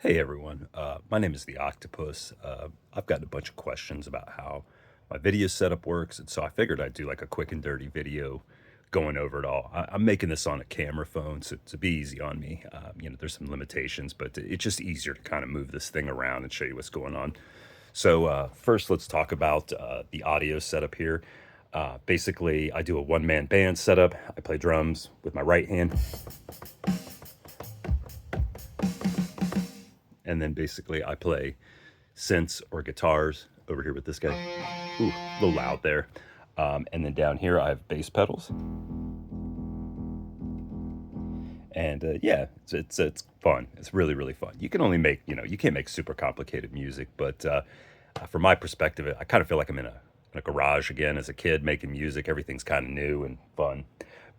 Hey everyone, my name is the Octopus. I've gotten a bunch of questions about how my video setup works, and so I figured I'd do like a quick and dirty video going over it all. I'm making this on a camera phone, so to be easy on me, there's some limitations, but it's just easier to kind of move this thing around and show you what's going on. So first, let's talk about the audio setup here. Basically, I do a one-man band setup. I play drums with my right hand, and then basically I play synths or guitars over here with this guy. Ooh, a little loud there. And then down here I have bass pedals. And yeah, it's fun. It's really, really fun. You can only make, you can't make super complicated music, but from my perspective, I kind of feel like I'm in a garage again as a kid making music. Everything's kind of new and fun.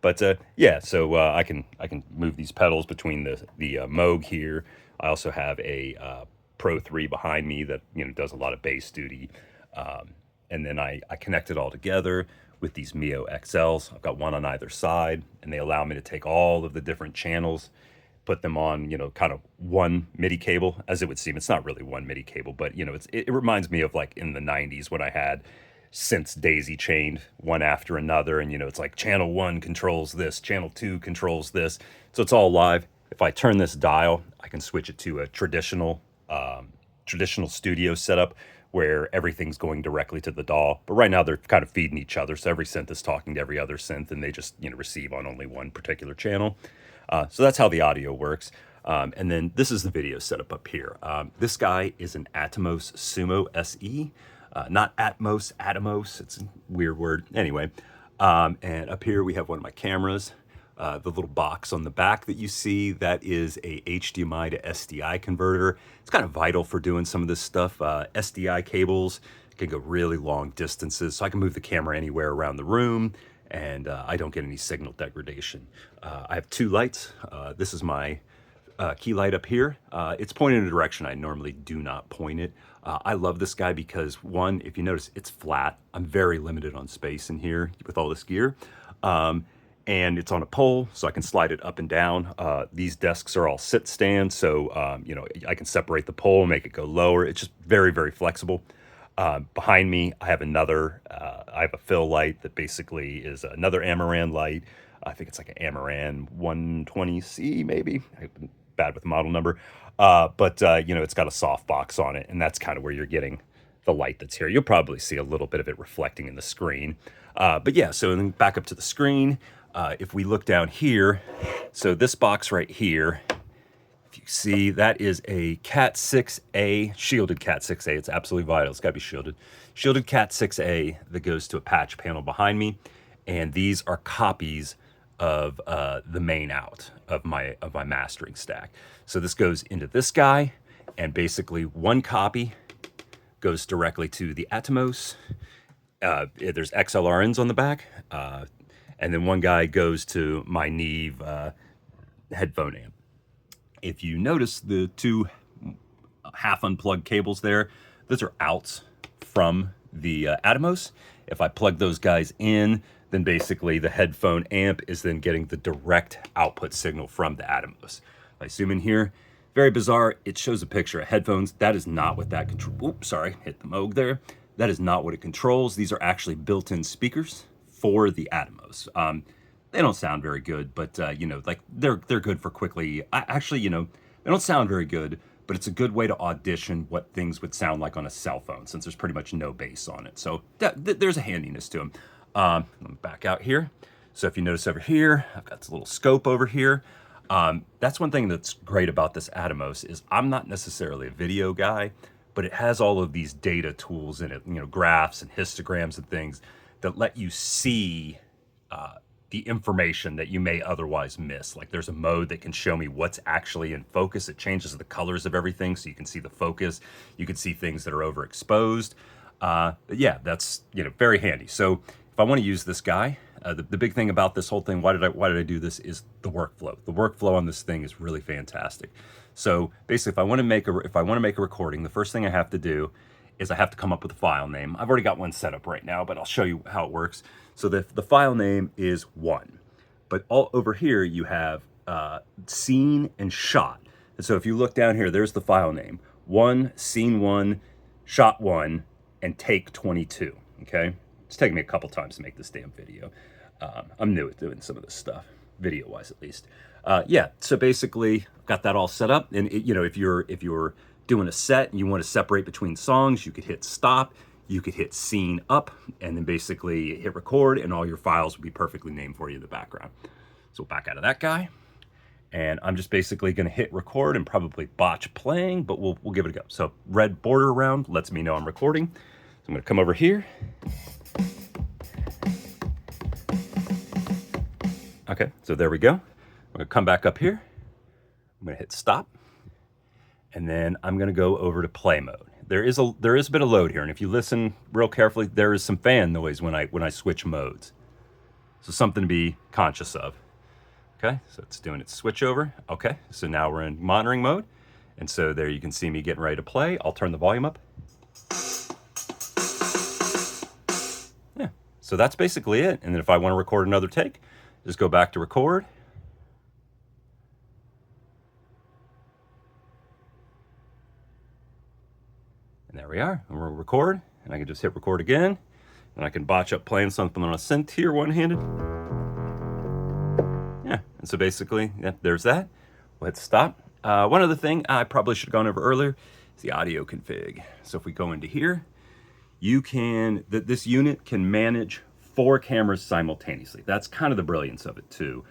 But yeah, so I can move these pedals between the Moog here. I also have a Pro 3 behind me that does a lot of bass duty. And then I connect it all together with these Mio XLs. I've got one on either side, and they allow me to take all of the different channels, put them on, kind of one MIDI cable, as it would seem. It's not really one MIDI cable, but it reminds me of like in the 90s when I had synths daisy chained one after another, and it's like channel one controls this, channel two controls this, so it's all live. If I turn this dial, I can switch it to a traditional studio setup where everything's going directly to the DAW. But right now they're kind of feeding each other, so every synth is talking to every other synth, and they just receive on only one particular channel. So that's how the audio works. And then this is the video setup up here. This guy is an Atomos Sumo SE, not Atmos, Atomos. It's a weird word. Anyway, and up here we have one of my cameras. The little box on the back that you see, that is a HDMI to SDI converter. It's kind of vital for doing some of this stuff. SDI cables can go really long distances, so I can move the camera anywhere around the room, and I don't get any signal degradation. I have two lights. This is my key light up here. It's pointed in a direction I normally do not point it. I love this guy because, one, if you notice, it's flat. I'm very limited on space in here with all this gear. And it's on a pole, so I can slide it up and down. These desks are all sit stands, so I can separate the pole and make it go lower. It's just very, very flexible. Behind me, I have I have a fill light that basically is another Amaran light. I think it's like an Amaran 120C, maybe. I'm bad with the model number. But it's got a soft box on it, and that's kind of where you're getting the light that's here. You'll probably see a little bit of it reflecting in the screen. But yeah, so then back up to the screen. If we look down here, so this box right here, if you see, that is a Cat 6A, shielded Cat 6A. It's absolutely vital. It's got to be shielded. Shielded Cat 6A that goes to a patch panel behind me. And these are copies of the main out of my mastering stack. So this goes into this guy, and basically one copy goes directly to the Atomos. There's XLRNs on the back. And then one guy goes to my Neve headphone amp. If you notice the two half unplugged cables there, those are outs from the Atomos. If I plug those guys in, then basically the headphone amp is then getting the direct output signal from the Atomos. If I zoom in here, very bizarre, it shows a picture of headphones. That is not what that controls. Oops, sorry, hit the Moog there. That is not what it controls. These are actually built-in speakers for the Atomos. They don't sound very good, but like they're good for quickly. They don't sound very good, but it's a good way to audition what things would sound like on a cell phone, since there's pretty much no bass on it. So there's a handiness to them. Let me back out here. So if you notice over here, I've got this little scope over here. That's one thing that's great about this Atomos is I'm not necessarily a video guy, but it has all of these data tools in it, graphs and histograms and things that let you see the information that you may otherwise miss. Like there's a mode that can show me what's actually in focus. It changes the colors of everything so you can see the focus. You can see things that are overexposed. But yeah, that's very handy. So if I want to use this guy, the big thing about this whole thing, why did I do this, is the workflow. The workflow on this thing is really fantastic. So basically, if I want to make a recording, the first thing I have to do is I have to come up with a file name. I've already got one set up right now, but I'll show you how it works. So the file name is 1. But all over here you have scene and shot. And so if you look down here, there's the file name: 1, scene 1, shot 1, and take 22. Okay, it's taken me a couple times to make this damn video. I'm new at doing some of this stuff, video-wise at least. Yeah, so basically, I've got that all set up. And if you're doing a set and you want to separate between songs, you could hit stop, you could hit scene up, and then basically hit record, and all your files will be perfectly named for you in the background. So we'll back out of that guy, and I'm just basically going to hit record and probably botch playing, but we'll give it a go. So red border around lets me know I'm recording. So I'm going to come over here. Okay, so there we go. I'm going to come back up here. I'm going to hit stop, and then I'm going to go over to play mode. There is a bit of load here, and if you listen real carefully, there is some fan noise when I switch modes. So something to be conscious of. Okay, so it's doing its switch over. Okay, so now we're in monitoring mode, and so there you can see me getting ready to play. I'll turn the volume up. Yeah, so that's basically it. And then if I want to record another take, just go back to record. And there we are. And we'll record, and I can just hit record again, and I can botch up playing something on a synth here one-handed. Yeah, and so basically, yeah, there's that. We'll hit stop. One other thing I probably should have gone over earlier is the audio config. So if we go into here, you can, this unit can manage 4 cameras simultaneously. That's kind of the brilliance of it too.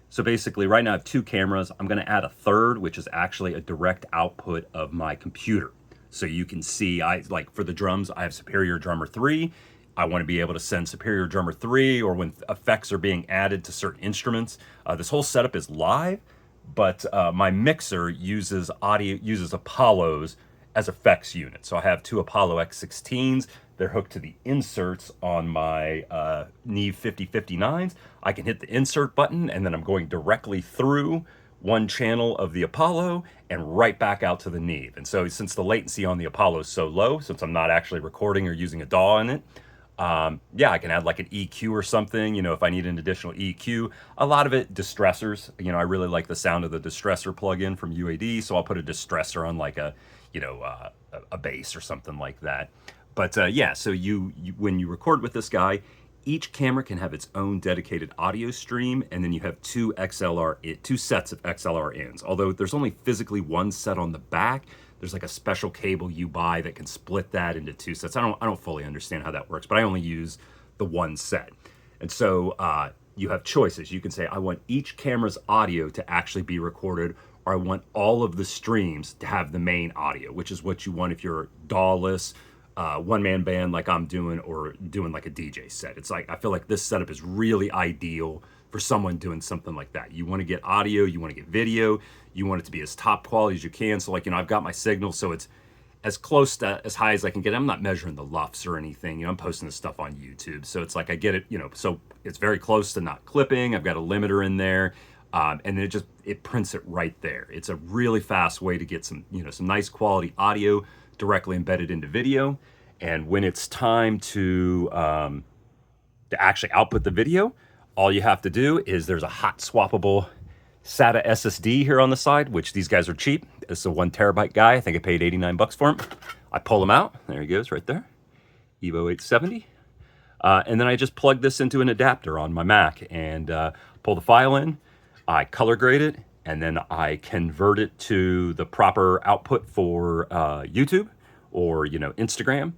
So basically right now I have 2 cameras. I'm gonna add a third, which is actually a direct output of my computer. So you can see, like for the drums, I have Superior Drummer 3. I want to be able to send Superior Drummer 3, or when effects are being added to certain instruments. This whole setup is live, but my mixer uses Apollos as effects units. So I have 2 Apollo X16s. They're hooked to the inserts on my Neve 5059s. I can hit the insert button, and then I'm going directly through one channel of the Apollo and right back out to the Neve. And so since the latency on the Apollo is so low, since I'm not actually recording or using a DAW in it, yeah, I can add like an EQ or something, if I need an additional EQ. A lot of it distressors. I really like the sound of the distressor plugin from UAD, so I'll put a distressor on like a bass or something like that. But yeah, so you when you record with this guy, each camera can have its own dedicated audio stream, and then you have 2 sets of XLR ins. Although there's only physically 1 set on the back, there's like a special cable you buy that can split that into 2 sets. I don't fully understand how that works, but I only use the 1 set. And so you have choices. You can say, I want each camera's audio to actually be recorded, or I want all of the streams to have the main audio, which is what you want if you're DAWless, one-man band like I'm doing, or doing like a DJ set. It's like, I feel like this setup is really ideal for someone doing something like that. You want to get audio, you want to get video, you want it to be as top quality as you can. So like, I've got my signal, so it's as close to as high as I can get. I'm not measuring the LUFS or anything. I'm posting this stuff on YouTube. So it's like, I get it, so it's very close to not clipping. I've got a limiter in there. And then it prints it right there. It's a really fast way to get some nice quality audio directly embedded into video. And when it's time to actually output the video, all you have to do is there's a hot swappable SATA SSD here on the side, which these guys are cheap. This is a 1 terabyte guy. I think I paid $89 for him. I pull him out. There he goes right there. Evo 870. And then I just plug this into an adapter on my Mac and pull the file in. I color grade it, and then I convert it to the proper output for YouTube or Instagram,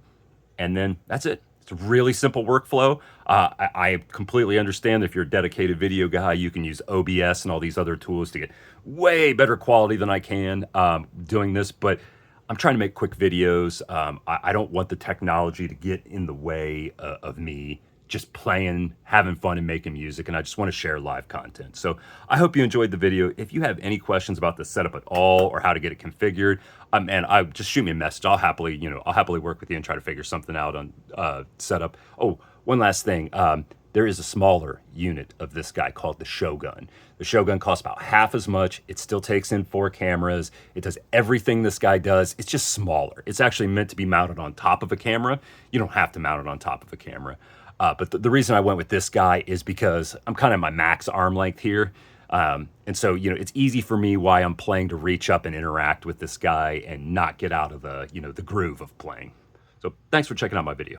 and then that's it. It's a really simple workflow. I completely understand if you're a dedicated video guy, you can use OBS and all these other tools to get way better quality than I can doing this, but I'm trying to make quick videos. I don't want the technology to get in the way of me just playing, having fun, and making music, and I just want to share live content. So I hope you enjoyed the video. If you have any questions about the setup at all, or how to get it configured, and I just shoot me a message. I'll happily work with you and try to figure something out on setup. Oh, one last thing. There is a smaller unit of this guy called the Shogun. The Shogun costs about half as much. It still takes in 4 cameras. It does everything this guy does. It's just smaller. It's actually meant to be mounted on top of a camera. You don't have to mount it on top of a camera. But the reason I went with this guy is because I'm kind of my max arm length here. And so, it's easy for me why I'm playing to reach up and interact with this guy and not get out of the, the groove of playing. So thanks for checking out my video.